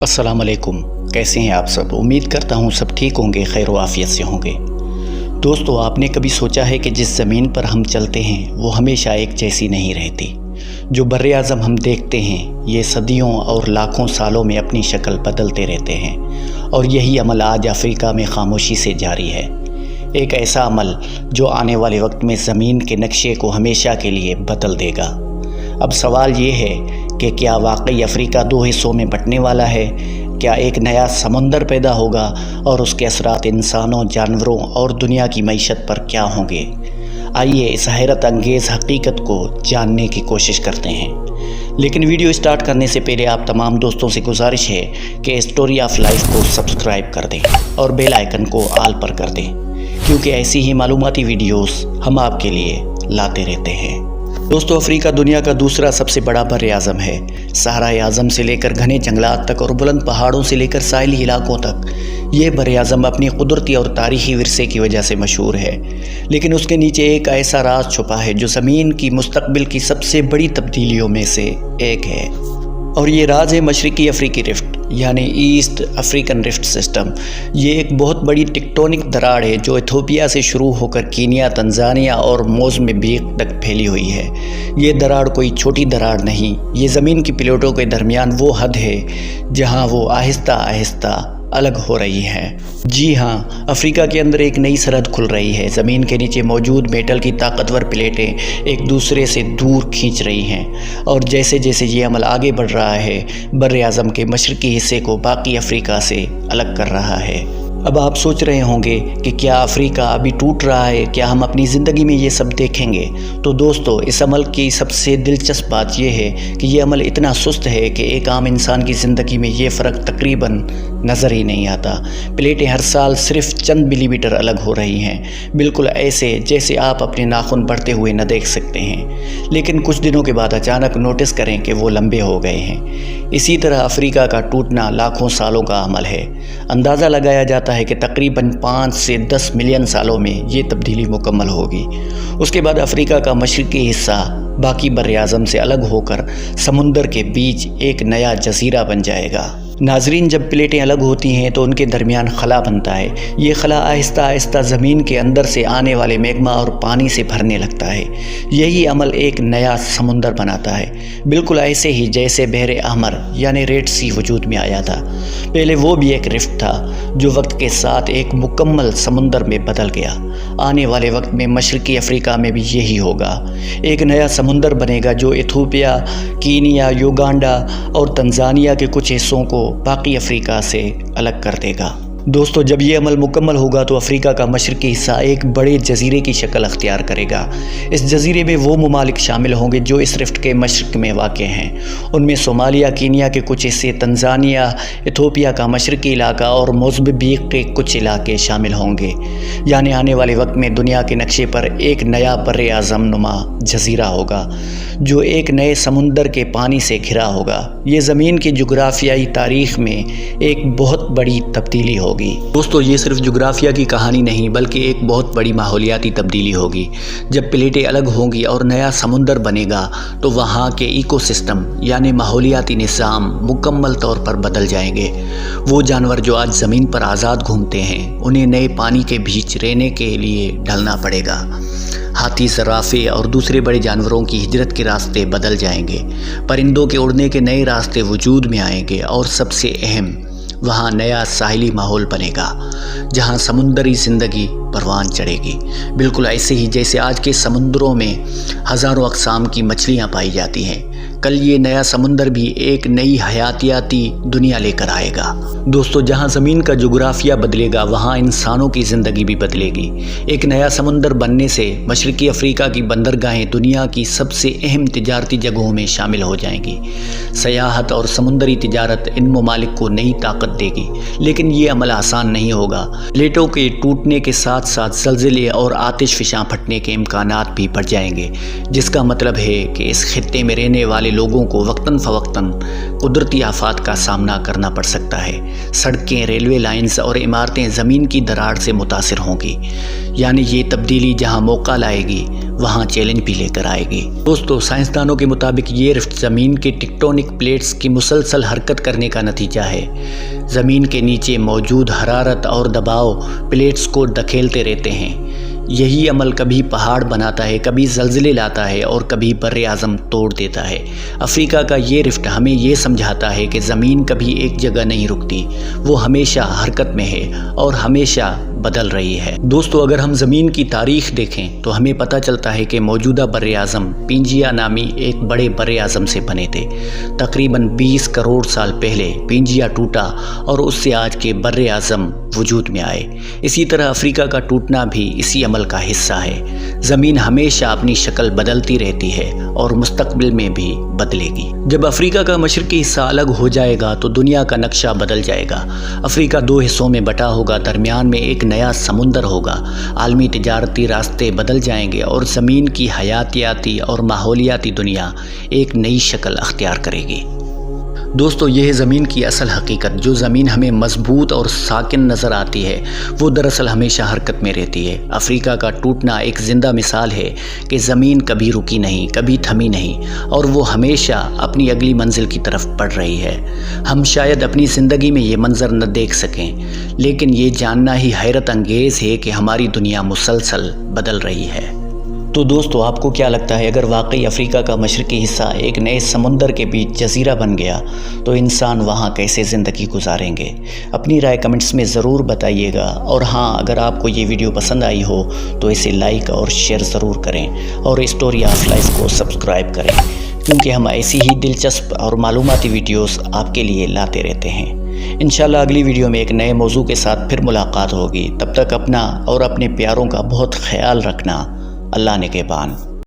अस्सलाम वालेकुम। कैसे हैं आप सब? उम्मीद करता हूँ सब ठीक होंगे, खैर व आफियत से होंगे। दोस्तों, आपने कभी सोचा है कि जिस ज़मीन पर हम चलते हैं वो हमेशा एक जैसी नहीं रहती। जो बर्रे आज़म हम देखते हैं ये सदियों और लाखों सालों में अपनी शक्ल बदलते रहते हैं, और यही अमल आज अफ्रीका में खामोशी से जारी है। एक ऐसा अमल जो आने वाले वक्त में ज़मीन के नक्शे को हमेशा के लिए बदल देगा। अब सवाल ये है कि क्या वाकई अफ्रीका दो हिस्सों में बंटने वाला है? क्या एक नया समंदर पैदा होगा और उसके असरात इंसानों, जानवरों और दुनिया की मईशत पर क्या होंगे? आइए इस हैरत अंगेज़ हकीकत को जानने की कोशिश करते हैं। लेकिन वीडियो स्टार्ट करने से पहले आप तमाम दोस्तों से गुजारिश है कि स्टोरी ऑफ लाइफ को सब्सक्राइब कर दें और बेल आइकन को ऑल पर कर दें, क्योंकि ऐसी ही मालूमाती वीडियोस हम आपके लिए लाते रहते हैं। दोस्तों, अफ्रीका दुनिया का दूसरा सबसे बड़ा बर्रे आज़म है। सहारा आज़म से लेकर घने जंगलात तक और बुलंद पहाड़ों से लेकर साहिली इलाकों तक ये बर्रे आज़म अपनी कुदरती और तारीख़ी विरसे की वजह से मशहूर है। लेकिन उसके नीचे एक ऐसा राज छुपा है जो ज़मीन की मुस्तकबिल की सबसे बड़ी तब्दीलियों में से एक है, और ये राज है मशरक़ी अफ्रीकी रिफ्ट यानी ईस्ट अफ्रीकन रिफ्ट सिस्टम। ये एक बहुत बड़ी टेक्टोनिक दरार है जो इथोपिया से शुरू होकर कीनिया, तंजानिया और मोज़म्बिक तक फैली हुई है। ये दरार कोई छोटी दरार नहीं, ये ज़मीन की प्लेटों के दरमियान वो हद है जहाँ वो आहिस्ता आहिस्ता अलग हो रही है। जी हाँ, अफ्रीका के अंदर एक नई सरहद खुल रही है। ज़मीन के नीचे मौजूद मेटल की ताकतवर प्लेटें एक दूसरे से दूर खींच रही हैं, और जैसे जैसे ये अमल आगे बढ़ रहा है बर्रे आज़म के मशरक़ी हिस्से को बाकी अफ्रीका से अलग कर रहा है। अब आप सोच रहे होंगे कि क्या अफ्रीका अभी टूट रहा है? क्या हम अपनी ज़िंदगी में ये सब देखेंगे? तो दोस्तों, इस अमल की सबसे दिलचस्प बात यह है कि ये अमल इतना सुस्त है कि एक आम इंसान की ज़िंदगी में ये फ़र्क तकरीबन नज़र ही नहीं आता। प्लेटें हर साल सिर्फ चंद मिलीमीटर अलग हो रही हैं, बिल्कुल ऐसे जैसे आप अपने नाखून बढ़ते हुए न देख सकते हैं, लेकिन कुछ दिनों के बाद अचानक नोटिस करें कि वो लंबे हो गए हैं। इसी तरह अफ्रीका का टूटना लाखों सालों का अमल है। अंदाज़ा लगाया जाता है कि तकरीबन 5 से 10 मिलियन सालों में ये तब्दीली मुकम्मल होगी। उसके बाद अफ्रीका का मशरक़ी हिस्सा बाकी बर्रे आज़म से अलग होकर समुंदर के बीच एक नया जजीरा बन जाएगा। नाजरीन, जब प्लेटें अलग होती हैं तो उनके दरमियान खला बनता है। ये खला आहिस्ता आहिस्ता ज़मीन के अंदर से आने वाले मैग्मा और पानी से भरने लगता है। यही अमल एक नया समुंदर बनाता है, बिल्कुल ऐसे ही जैसे बहरे अहमर यानी रेड सी वजूद में आया था। पहले वो भी एक रिफ्ट था जो वक्त के साथ एक मुकम्मल समुंदर में बदल गया। आने वाले वक्त में मशरक़ी अफ्रीका में भी यही होगा। एक नया समुंदर बनेगा जो इथोपिया, कीनिया, युगांडा और तंजानिया के कुछ हिस्सों को बाकी अफ्रीका से अलग कर देगा। दोस्तों, जब ये अमल मुकम्मल होगा तो अफ्रीका का मशरक़ी हिस्सा एक बड़े जजीरे की शक्ल अख्तियार करेगा। इस जजीरे में वो ममालिक शामिल होंगे जो इस रिफ्ट के मशरक़ में वाक़ हैं। उनमें सोमालिया, कीनिया के कुछ हिस्से, तंजानिया, इथोपिया का मशरक़ी इलाका और मोज़म्बिक के कुछ इलाके शामिल होंगे। यानी आने वाले वक्त में दुनिया के नक्शे पर एक नया बर्रे आज़म नुमा जजीरा होगा जो एक नए समुंदर के पानी से घिरा होगा। ये ज़मीन की जुग्राफियाई तारीख़ में एक बहुत बड़ी तब्दीली होगी। दोस्तों, ये सिर्फ जुग्राफिया की कहानी नहीं बल्कि एक बहुत बड़ी माहौलियाती तब्दीली होगी। जब प्लेटें अलग होंगी और नया समुंदर बनेगा तो वहाँ के इकोसिस्टम यानी माहौलियाती निज़ाम मुकम्मल तौर पर बदल जाएंगे। वो जानवर जो आज ज़मीन पर आज़ाद घूमते हैं उन्हें नए पानी के बीच रहने के लिए ढलना पड़ेगा। हाथी, ज़राफ़े और दूसरे बड़े जानवरों की हिजरत के रास्ते बदल जाएंगे। परिंदों के उड़ने के नए रास्ते वजूद में आएंगे, और सबसे अहम, वहाँ नया साहिली माहौल बनेगा जहाँ समुंदरी ज़िंदगी परवान चढ़ेगी। बिल्कुल ऐसे ही जैसे आज के समुंदरों में हज़ारों अक़साम की मछलियाँ पाई जाती हैं, कल ये नया समुंदर भी एक नई हयातियाती दुनिया लेकर आएगा। दोस्तों, जहाँ ज़मीन का जुग्राफिया बदलेगा वहाँ इंसानों की ज़िंदगी भी बदलेगी। एक नया समुंदर बनने से मशरक़ी अफ्रीका की बंदरगाहें दुनिया की सबसे अहम तिजारती जगहों में शामिल हो जाएंगी। सयाहत और समुंदरी तिजारत इन ममालिक को नई ताकत देगी, लेकिन ये अमल आसान नहीं होगा। प्लेटों के टूटने के साथ साथ ज़लज़ले और आतिश फ़िशां फटने के इम्कानात भी बढ़ जाएंगे, जिसका मतलब है कि इस खित्ते में रहने वाले लोगों को वक्तन फ़वक्तन कुदरती आफात का सामना करना पड़ सकता है। सड़कें, रेलवे लाइन्स और इमारतें ज़मीन की दरार से मुतासिर होंगी। यानी ये तब्दीली जहाँ मौका लाएगी وہاں چیلنج بھی لے کر آئے گی۔ دوستو، سائنسدانوں کے مطابق یہ رفٹ زمین کے ٹیکٹونک پلیٹس کی مسلسل حرکت کرنے کا نتیجہ ہے۔ زمین کے نیچے موجود حرارت اور دباؤ پلیٹس کو دھکیلتے رہتے ہیں۔ یہی عمل کبھی پہاڑ بناتا ہے، کبھی زلزلے لاتا ہے اور کبھی بر اعظم توڑ دیتا ہے۔ افریقہ کا یہ رفٹ ہمیں یہ سمجھاتا ہے کہ زمین کبھی ایک جگہ نہیں رکتی، وہ ہمیشہ حرکت میں ہے اور ہمیشہ بدل رہی ہے۔ دوستو، اگر ہم زمین کی تاریخ دیکھیں تو ہمیں پتہ چلتا ہے کہ موجودہ بر اعظم پینجیا نامی ایک بڑے بر اعظم سے بنے تھے۔ تقریباً 20 کروڑ سال پہلے پینجیا ٹوٹا اور اس سے آج کے بر اعظم وجود میں آئے۔ اسی طرح افریقہ کا ٹوٹنا بھی اسی عمل کا حصہ ہے۔ زمین ہمیشہ اپنی شکل بدلتی رہتی ہے اور مستقبل میں بھی بدلے گی۔ جب افریقہ کا مشرقی حصہ الگ ہو جائے گا تو دنیا کا نقشہ بدل جائے گا۔ افریقہ 2 حصوں میں بٹا ہوگا، درمیان میں ایک نیا سمندر ہوگا، عالمی تجارتی راستے بدل جائیں گے اور زمین کی حیاتیاتی اور ماحولیاتی دنیا ایک نئی شکل اختیار کرے گی۔ دوستو، یہ ہے زمین کی اصل حقیقت۔ جو زمین ہمیں مضبوط اور ساکن نظر آتی ہے وہ دراصل ہمیشہ حرکت میں رہتی ہے۔ افریقہ کا ٹوٹنا ایک زندہ مثال ہے کہ زمین کبھی رکی نہیں، کبھی تھمی نہیں اور وہ ہمیشہ اپنی اگلی منزل کی طرف بڑھ رہی ہے۔ ہم شاید اپنی زندگی میں یہ منظر نہ دیکھ سکیں، لیکن یہ جاننا ہی حیرت انگیز ہے کہ ہماری دنیا مسلسل بدل رہی ہے۔ تو دوستو، آپ کو کیا لگتا ہے اگر واقعی افریقہ کا مشرقی حصہ ایک نئے سمندر کے بیچ جزیرہ بن گیا تو انسان وہاں کیسے زندگی گزاریں گے؟ اپنی رائے کمنٹس میں ضرور بتائیے گا، اور ہاں، اگر آپ کو یہ ویڈیو پسند آئی ہو تو اسے لائک اور شیئر ضرور کریں اور اسٹوری آف لائف کو سبسکرائب کریں، کیونکہ ہم ایسی ہی دلچسپ اور معلوماتی ویڈیوز آپ کے لیے لاتے رہتے ہیں۔ انشاءاللہ اگلی ویڈیو میں ایک نئے موضوع کے ساتھ پھر ملاقات ہوگی۔ تب تک اپنا اور اپنے پیاروں کا بہت خیال رکھنا۔ اللہ نگہبان۔